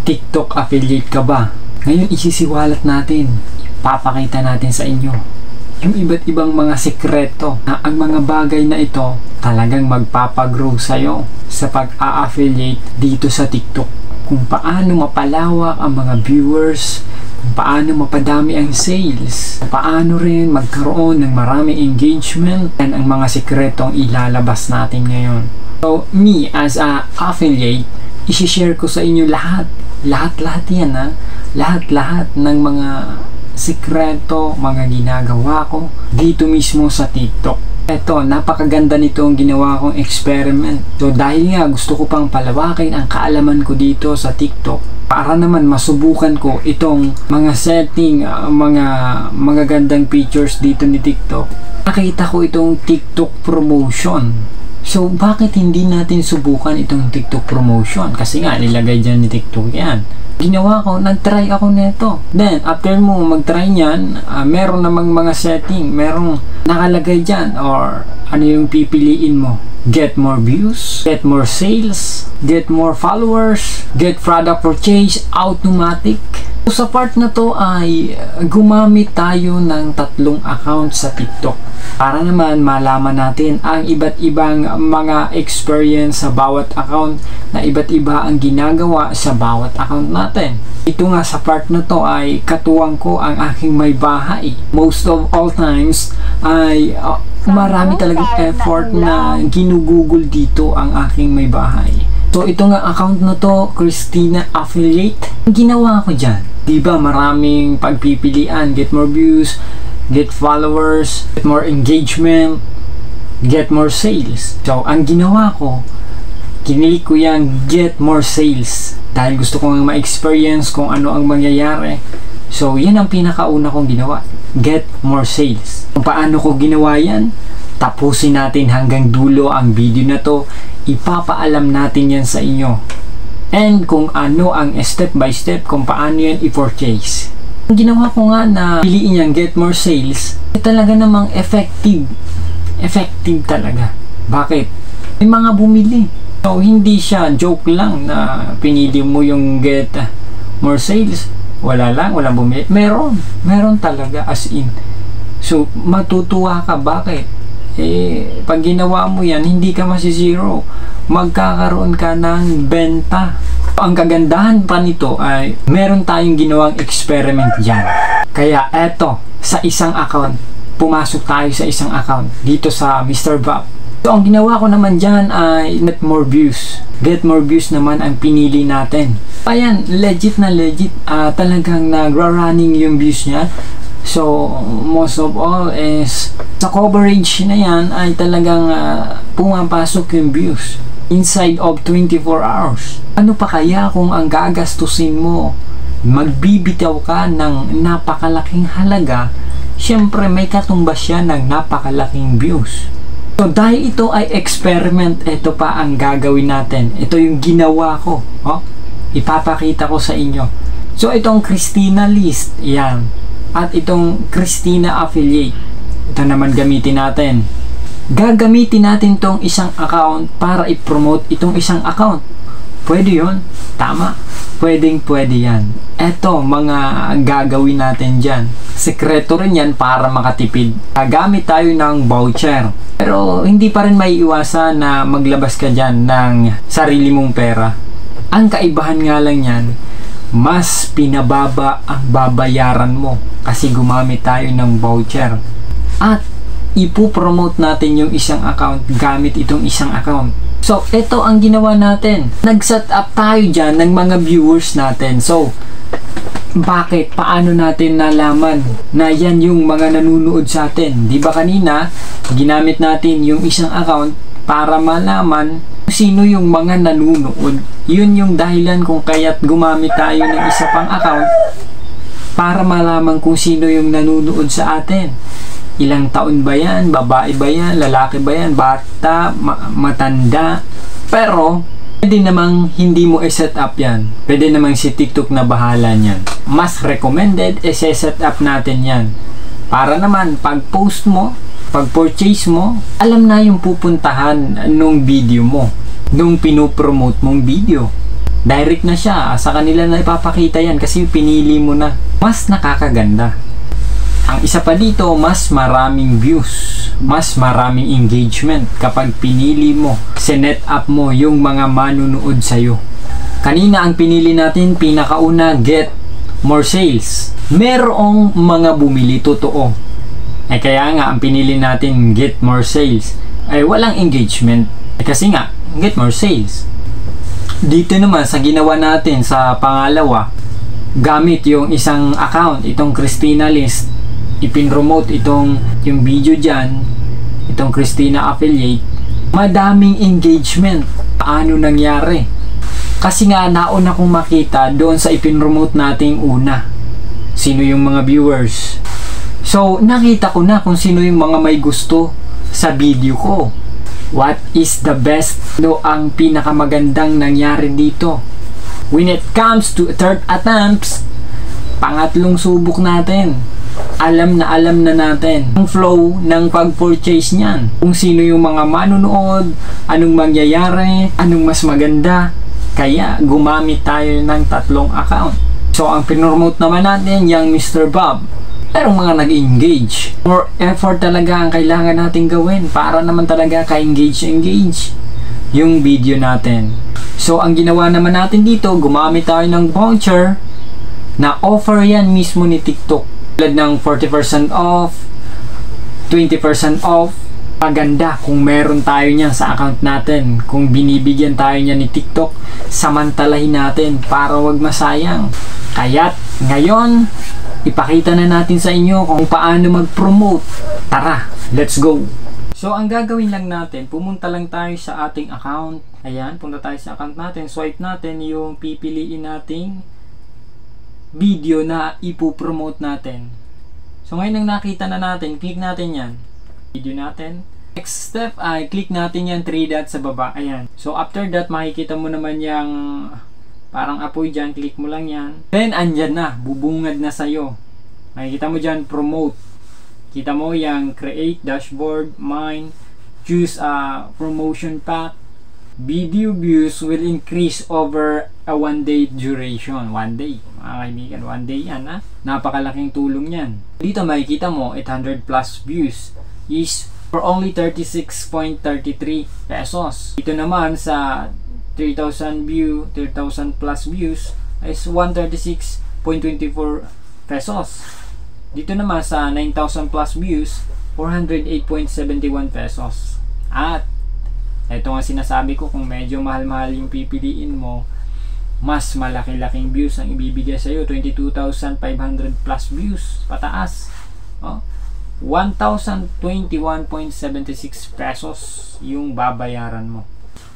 TikTok affiliate ka ba? Ngayon isisiwalat natin, papakita natin sa inyo yung iba't ibang mga sekreto na ang mga bagay na ito talagang magpapagrow sa'yo sa pag-a-affiliate dito sa TikTok. Kung paano mapalawak ang mga viewers, kung paano mapadami ang sales, kung paano rin magkaroon ng maraming engagement, yan ang mga sekretong ilalabas natin ngayon. So, me as a affiliate, isi-share ko sa inyo lahat yan ha, lahat ng mga sikreto, mga ginagawa ko dito mismo sa TikTok. Eto, napakaganda nito ang ginawa kong experiment. So dahil nga gusto ko pang palawakin ang kaalaman ko dito sa TikTok, para naman masubukan ko itong mga setting, mga gandang features dito ni TikTok, nakita ko itong TikTok promotion. So bakit hindi natin subukan itong TikTok promotion? Kasi nga nilagay dyan ni TikTok yan. Ginawa ko, nag-try ako neto. Then, after mo mag-try nyan, meron namang mga setting, merong nakalagay dyan, or ano yung pipiliin mo. Get more views, get more sales, get more followers, get product purchase, automatic. So, sa part na to ay gumamit tayo ng 3 account sa TikTok para naman malaman natin ang iba't ibang mga experience sa bawat account, na iba't iba ang ginagawa sa bawat account natin. Ito nga sa part na to ay katuwang ko ang aking may bahay. Most of all times ay marami talagang effort na ginugugol dito ang aking may bahay. So ito nga account na to, Christina Affiliate. Ang ginawa ko dyan, diba maraming pagpipilian, get more views, get followers, get more engagement, get more sales. So ang ginawa ko, kinilik ko yung get more sales dahil gusto ko nga ma-experience kung ano ang mangyayari. So yan ang pinakauna kong ginawa, get more sales. Kung paano ko ginawa yan, tapusin natin hanggang dulo ang video na to. Ipapaalam natin yan sa inyo, and kung ano ang step by step kung paano yan i-purchase. Ang ginawa ko nga na piliin yung get more sales, talaga namang effective talaga. Bakit? May mga bumili. So hindi siya joke lang na pinili mo yung get more sales, walang bumili. Meron talaga, as in. So matutuwa ka. Bakit? Pag ginawa mo yan, hindi ka masisiro, magkakaroon ka ng benta. Ang kagandahan pa nito ay meron tayong ginawang experiment dyan. Kaya eto, sa isang account, pumasok tayo sa isang account dito sa Mr. Bob. So ang ginawa ko naman dyan ay get more views. Get more views naman ang pinili natin. Ayan, legit na legit, talagang nagra-running yung views niya. So most of all is sa coverage na yan ay talagang pumapasok yung views inside of 24 hours. Ano pa kaya kung ang gagastusin mo, magbibitaw ka ng napakalaking halaga, syempre may katumbas yan ng napakalaking views. So dahil ito ay experiment, ito pa ang gagawin natin. Ito yung ginawa ko, ipapakita ko sa inyo. So itong Christina list, yan, at itong Christina affiliate, ito naman gamitin natin. Gagamitin natin tong isang account para i-promote itong isang account. Pwede yun? Tama. Pwede yan. Eto, mga gagawin natin dyan. Sekreto rin yan para makatipid. Gagamit tayo ng voucher. Pero hindi pa rin may iwasan na maglabas ka dyan ng sarili mong pera. Ang kaibahan nga lang yan, mas pinababa ang babayaran mo kasi gumamit tayo ng voucher. At ipupromote natin yung isang account gamit itong isang account. So, ito ang ginawa natin. Nag-set up tayo dyan ng mga viewers natin. So, bakit? Paano natin nalaman na yan yung mga nanunood sa atin? Di ba kanina, ginamit natin yung isang account para malaman sino yung mga nanunood. Yun yung dahilan kung kaya't gumamit tayo ng isa pang account para malaman kung sino yung nanunood sa atin. Ilang taon ba yan? Babae ba yan? Lalaki ba yan? Bata? Matanda? Pero pwede namang hindi mo i-set up yan. Pwede namang si TikTok na bahala niyan. Mas recommended i-set up natin yan. Para naman pag post mo, pag purchase mo, alam na yung pupuntahan nung video mo, nung pinopromote mong video. Direct na siya, sa kanila na ipapakita yan kasi pinili mo na. Mas nakakaganda. Ang isa pa dito, mas maraming views, mas maraming engagement kapag pinili mo, sinet up mo yung mga manunood sa'yo. Kanina ang pinili natin, pinakauna, get more sales. Merong mga bumili, totoo. Kaya nga, ang pinili natin, get more sales, ay walang engagement. Kasi nga, get more sales. Dito naman, sa ginawa natin sa pangalawa, gamit yung isang account, itong Christina List, ipinromote yung video dyan, itong Christina Affiliate, madaming engagement. Paano nangyari? Kasi nga, nauna kong makita doon sa ipinromote nating una. Sino yung mga viewers? So, nakita ko na kung sino yung mga may gusto sa video ko. What is the best? Ang pinakamagandang nangyari dito? When it comes to third attempts, pangatlong subok natin, alam na natin ang flow ng pag-purchase niyan. Kung sino yung mga manunood, anong mangyayari, anong mas maganda. Kaya, gumamit tayo ng 3 account. So, ang pinromote naman natin, yung Mr. Bob. Pero mga nag-engage. More effort talaga ang kailangan natin gawin para naman talaga ka-engage yung video natin. So, ang ginawa naman natin dito, gumamit tayo ng voucher na offer yan mismo ni TikTok. Tulad ng 40% off, 20% off. Maganda kung meron tayo niyan sa account natin. Kung binibigyan tayo niya ni TikTok, samantalahin natin para wag masayang. Kaya't ngayon, ipakita na natin sa inyo kung paano mag-promote. Tara, let's go! So, ang gagawin lang natin, pumunta lang tayo sa ating account. Ayan, punta tayo sa account natin. Swipe natin yung pipiliin nating video na ipopromote natin. So, ngayon ang nakita na natin, click natin yan. Video natin. Next step ay click natin yan 3 dots sa baba. Ayan. So, after that, makikita mo naman yung parang apoy dyan. Click mo lang yan. Then, andyan na. Bubungad na sa'yo. Makikita mo dyan, promote. Kita mo yung create dashboard, mine, choose a promotion pack. Video views will increase over a 1 day duration. 1 day. Mga kaibigan, 1 day yan, ha? Napakalaking tulong yan. Dito makikita mo, 800 plus views is for only 36.33 pesos. Dito naman sa 3,000 plus views is 136.24 pesos. Dito naman sa 9,000 plus views, 408.71 pesos. At ito nga sinasabi ko, kung medyo mahal-mahal yung pipiliin mo, mas malaki-laking views ang ibibigay sa'yo. 22,500 plus views pataas. 1,021.76 pesos yung babayaran mo.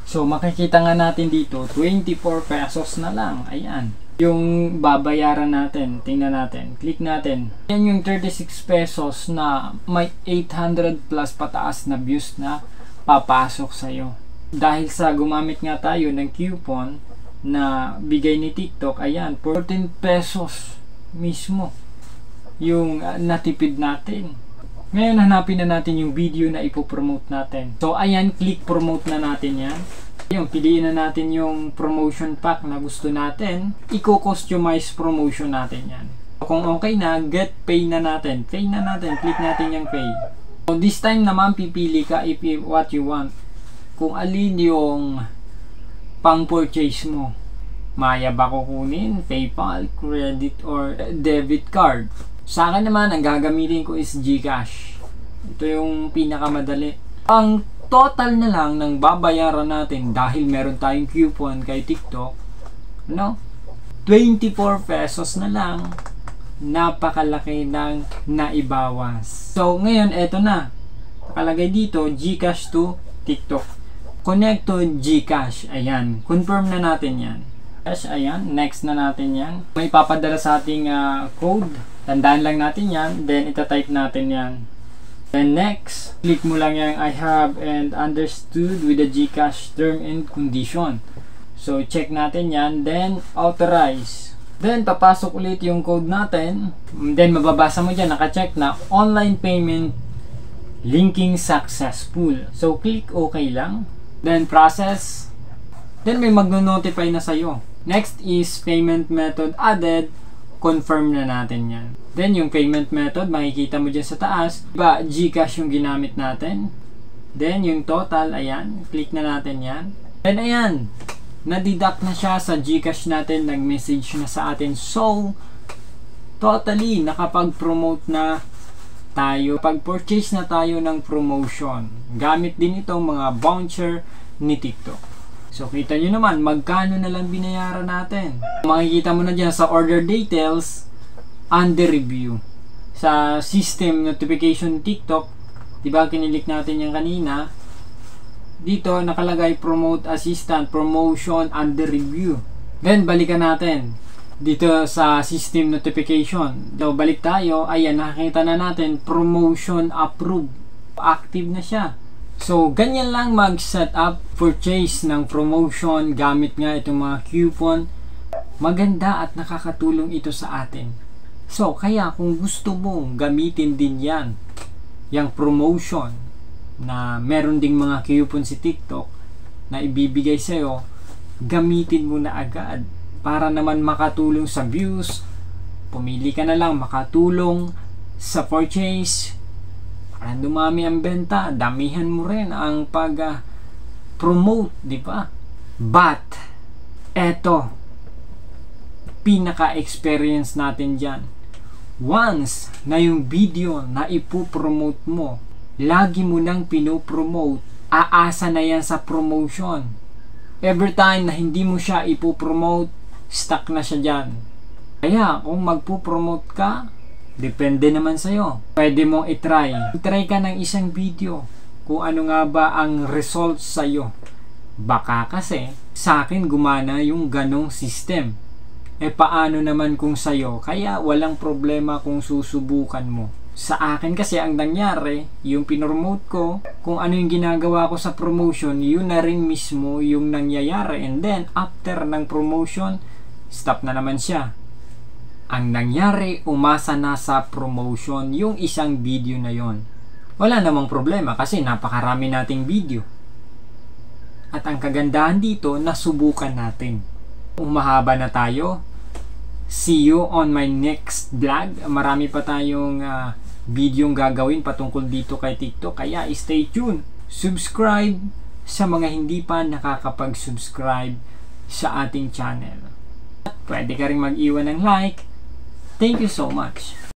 So, makikita nga natin dito, 24 pesos na lang. Ayan. Yung babayaran natin, tingnan natin. Click natin. Yan yung 36 pesos na may 800 plus pataas na views na papasok sa'yo. Dahil sa gumamit nga tayo ng coupon na bigay ni TikTok, ayan, 14 pesos mismo yung natipid natin. Ngayon, hanapin na natin yung video na ipopromote natin. So, ayan, click promote na natin yan. Yung, piliin na natin yung promotion pack na gusto natin. I-customize promotion natin yan. Kung okay na, get pay na natin. Pay na natin. Click natin yung pay. So, this time naman, pipili ka if what you want. Kung alin yung pang-purchase mo. Maya ba kukunin? PayPal, credit, or debit card? Sa akin naman, ang gagamitin ko is GCash. Ito yung pinakamadali. Ang total na lang ng babayaran natin dahil meron tayong coupon kay TikTok, 24 pesos na lang. Napakalaki ng naibawas. So, ngayon, eto na. Nakalagay dito, GCash to TikTok. Connect to GCash. Ayan. Confirm na natin yan. Ayan. Next na natin yan. May papadala sa ating code. Tandaan lang natin yan, then itatype natin yan. Then next, click mo lang yung I have and understood with the GCash term and condition. So, check natin yan, then authorize. Then, papasok ulit yung code natin. Then, mababasa mo dyan, naka-check na online payment linking successful. So, click OK lang. Then, process. Then, may magno-notify na sa'yo. Next is payment method added. Confirm na natin yan. Then yung payment method, makikita mo dyan sa taas. Diba, GCash yung ginamit natin. Then yung total, ayan. Click na natin yan. Then ayan, na-deduct na siya sa GCash natin. Nag-message na sa atin. So, totally, nakapag-promote na tayo. Pag-purchase na tayo ng promotion. Gamit din itong mga voucher ni TikTok. So, kita nyo naman, magkano na lang binayaran natin. Makikita mo na dyan sa order details, under review. Sa system notification TikTok, diba kinilik natin yan kanina, dito nakalagay promote assistant, promotion, under review. Then, balikan natin. Dito sa system notification. So, balik tayo, ayan, nakikita na natin, promotion approved. Active na siya. So, ganyan lang mag-set up, purchase ng promotion, gamit nga itong mga coupon. Maganda at nakakatulong ito sa atin. So, kaya kung gusto mong gamitin din yan, yung promotion, na meron ding mga coupon si TikTok na ibibigay sa'yo, gamitin mo na agad para naman makatulong sa views. Pumili ka na lang makatulong sa purchase. Para dumami ang benta, damihan mo rin ang pag-promote, di ba? But, eto, pinaka-experience natin dyan. Once na yung video na ipopromote mo, lagi mo nang pinopromote, aasa na yan sa promotion. Every time na hindi mo siya ipopromote, stuck na siya dyan. Kaya, kung magpo-promote ka, depende naman sa'yo. Pwede mong itry. Itry ka ng isang video kung ano nga ba ang results sa'yo. Baka kasi sa akin gumana yung ganong system. Paano naman kung sa'yo? Kaya walang problema kung susubukan mo. Sa akin kasi ang nangyari, yung pinromote ko, kung ano yung ginagawa ko sa promotion, yun na rin mismo yung nangyayari. And then, after ng promotion, stop na naman siya. Ang nangyari, umasa na sa promotion yung isang video na yon. Wala namang problema kasi napakarami nating video. At ang kagandahan dito, nasubukan natin. Umahaba na tayo. See you on my next vlog. Marami pa tayong videong gagawin patungkol dito kay TikTok. Kaya stay tuned. Subscribe sa mga hindi pa nakakapag-subscribe sa ating channel. Pwede ka rin mag-iwan ng like. Thank you so much.